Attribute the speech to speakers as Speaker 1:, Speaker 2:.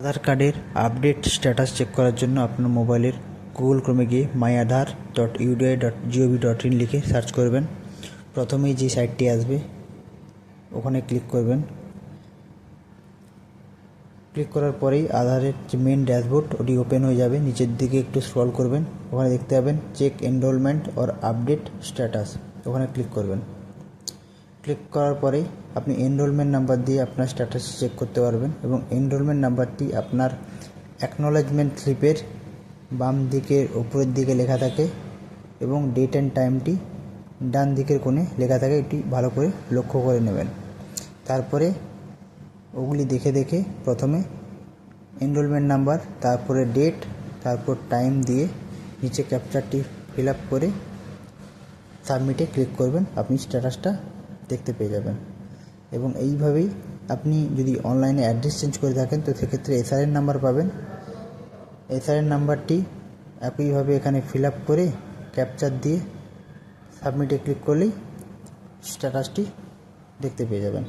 Speaker 1: আধার কার্ডের update status check করার জন্য আপনার মোবাইলের গুগল ক্রোমে গিয়ে myAadhar.udi.gov.in লিখে সার্চ করবেন। প্রথমেই যে সাইটটি আসবে ওখানে ক্লিক করবেন। ক্লিক করার পরেই আধারের যে মেন ড্যাশবোর্ড ওটি ওপেন হয়ে যাবে। নিচের দিকে একটু স্ক্রল করবেন, ওখানে দেখতে পাবেন check enrolment or update status, ওখানে ক্লিক করবেন। ক্লিক করার পরেই আপনি এনরোলমেন্ট নাম্বার দিয়ে আপনার স্ট্যাটাস চেক করতে পারবেন এবং এনরোলমেন্ট নাম্বারটি আপনার অ্যাকনোলেজমেন্ট স্লিপের বাম দিকের উপরের দিকে লেখা থাকে এবং ডেট অ্যান্ড টাইমটি ডান দিকের কোণে লেখা থাকে। এটি ভালো করে লক্ষ্য করে নেবেন। তারপরে ওগুলি দেখে দেখে প্রথমে এনরোলমেন্ট নাম্বার, তারপরে ডেট, তারপর টাইম দিয়ে নিচে ক্যাপচারটি ফিল আপ করে সাবমিটে ক্লিক করবেন। আপনি স্ট্যাটাসটা দেখতে পেয়ে যাবেন। এবং এইভাবেই আপনি যদি অনলাইনে অ্যাড্রেস চেঞ্জ করে থাকেন তো সেক্ষেত্রে এসআরএন নাম্বার পাবেন। এসআরএন নাম্বারটি একইভাবে এখানে ফিল আপ করে ক্যাপচার দিয়ে সাবমিটে ক্লিক করলেই স্ট্যাটাসটি দেখতে পেয়ে যাবেন।